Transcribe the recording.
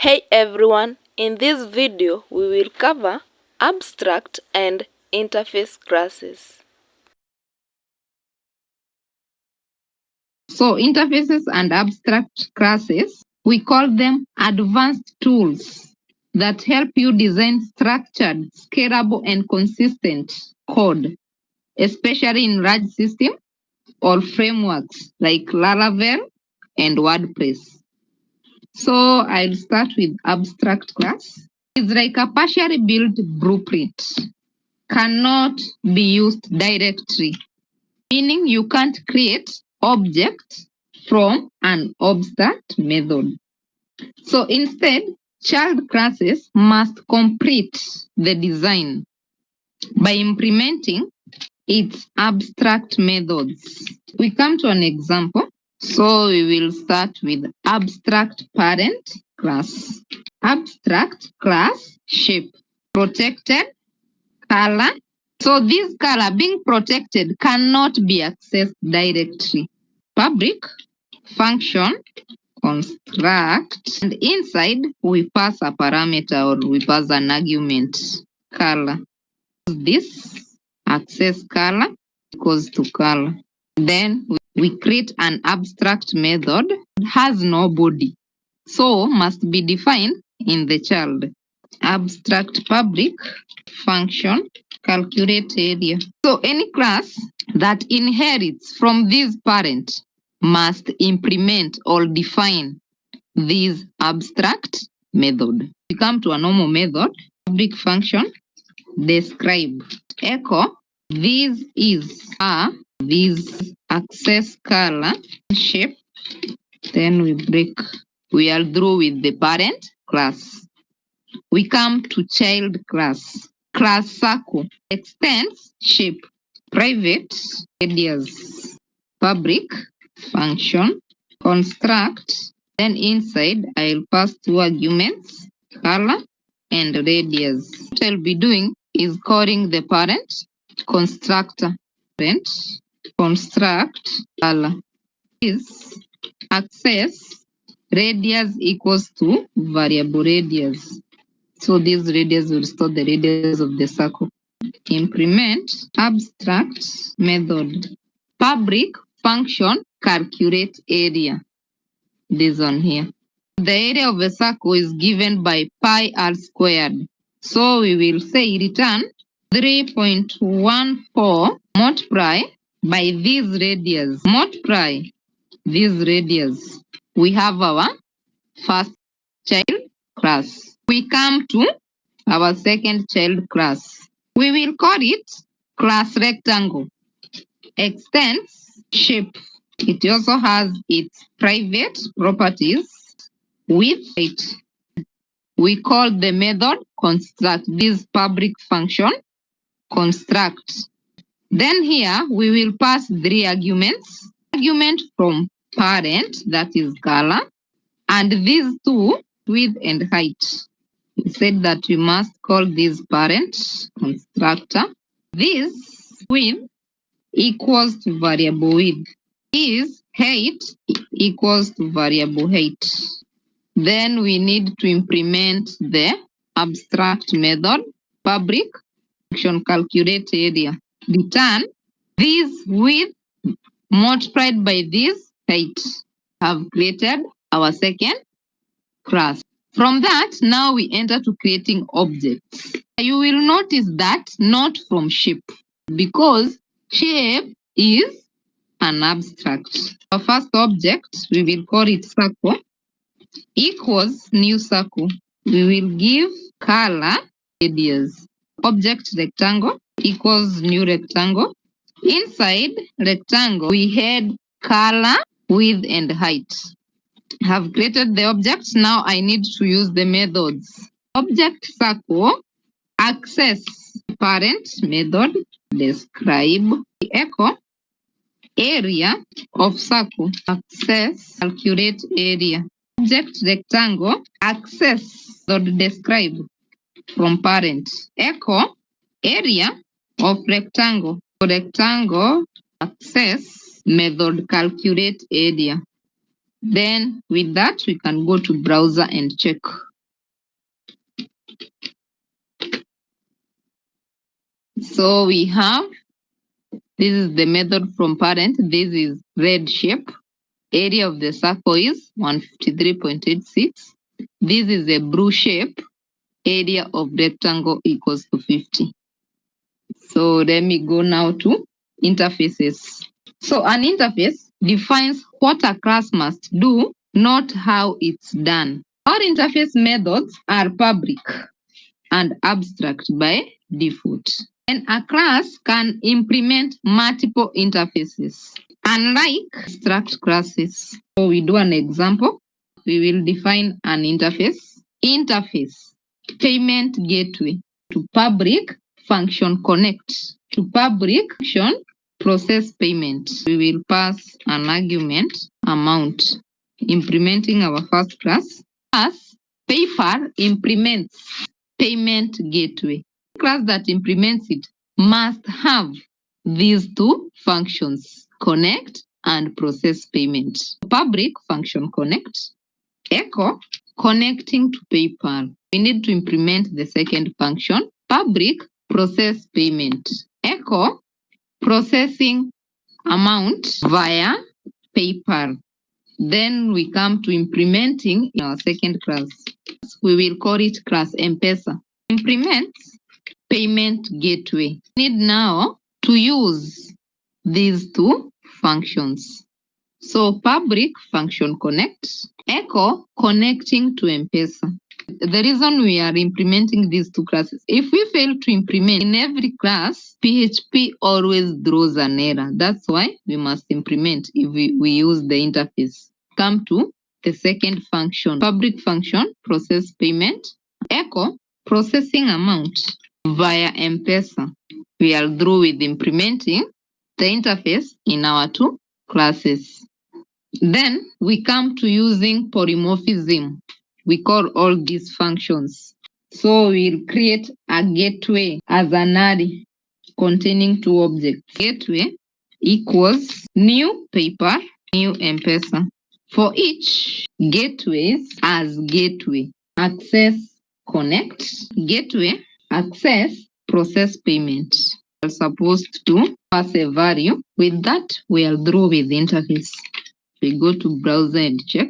Hey everyone, in this video we will cover abstract and interface classes. So interfaces and abstract classes, we call them advanced tools that help you design structured, scalable, and consistent code, especially in large systems or frameworks like Laravel and WordPress. So I'll start with abstract class. It's like a partially built blueprint, cannot be used directly, meaning you can't create objects from an abstract method. So instead, child classes must complete the design by implementing its abstract methods. We come to an example. So we will start with abstract parent class. Abstract class shape, protected color. So this color being protected cannot be accessed directly. Public function construct, and inside we pass a parameter or we pass an argument color. This access color equals to color. Then we create an abstract method that has no body, so must be defined in the child. Abstract public function calculate area. So any class that inherits from this parent must implement or define this abstract method. We come to a normal method, public function describe. Echo, this is this access color shape. Then we are through with the parent class. We come to child class. Class circle extends shape, private radius, public function construct. Then inside I'll pass two arguments, color and radius. What I'll be doing is calling the parent constructor. Parent construct color is access radius equals to variable radius. So this radius will store the radius of the circle. Implement abstract method. Public function calculate area. This one here. The area of a circle is given by pi r squared. So we will say return 3.14 multiply by this radius. Multiply this radius. We have our first child class. We come to our second child class. We will call it class rectangle. Extends shape. It also has its private properties with height. We call the method construct. This public function construct. Then here we will pass three arguments. Argument from parent, that is color, and these two width and height. We said that we must call this parent constructor. This width equals to variable width. This height equals to variable height. Then we need to implement the abstract method, public function calculate area. Return this width multiplied by this height. Have created our second class. From that, now we enter to creating objects. You will notice that not from shape, because shape is an abstract. Our first object, we will call it circle, equals new circle. We will give color radius. Object rectangle equals new rectangle. Inside rectangle, we had color, width, and height. Have created the objects. Now I need to use the methods. Object circle, access parent method, describe, echo area of circle, access calculate area. Object rectangle, access describe from parent, echo area of rectangle. Rectangle access method calculate area. Then with that we can go to browser and check. So we have, this is the method from parent. This is red shape. Area of the circle is 153.86. This is a blue shape. Area of rectangle equals to 50. So let me go now to interfaces. So an interface defines what a class must do, not how it's done. Our interface methods are public and abstract by default. And a class can implement multiple interfaces, unlike abstract classes. So we do an example. We will define an interface. Interface, payment gateway. To public function connect. To public function process payment. We will pass an argument amount. Implementing our first class. Class PayPal implements payment gateway. The class that implements it must have these two functions, connect and process payment. Public function connect, echo connecting to PayPal. We need to implement the second function, public process payment, echo processing amount via PayPal. Then we come to implementing in our second class. We will call it class M-Pesa. Implements payment gateway. We need now to use these two functions. So public function connect, echo connecting to M-Pesa. The reason we are implementing these two classes, if we fail to implement in every class, PHP always throws an error. That's why we must implement if we use the interface. Come to the second function, public function, process payment, echo, processing amount via M-Pesa. We are through with implementing the interface in our two classes. Then we come to using polymorphism. We call all these functions. So we'll create a gateway as an array containing two objects. Gateway equals new paper, new M-Pesa. For each gateways as gateway, access connect, gateway, access, process payment. We're supposed to pass a value. With that, we are through with the interface. We go to browser and check.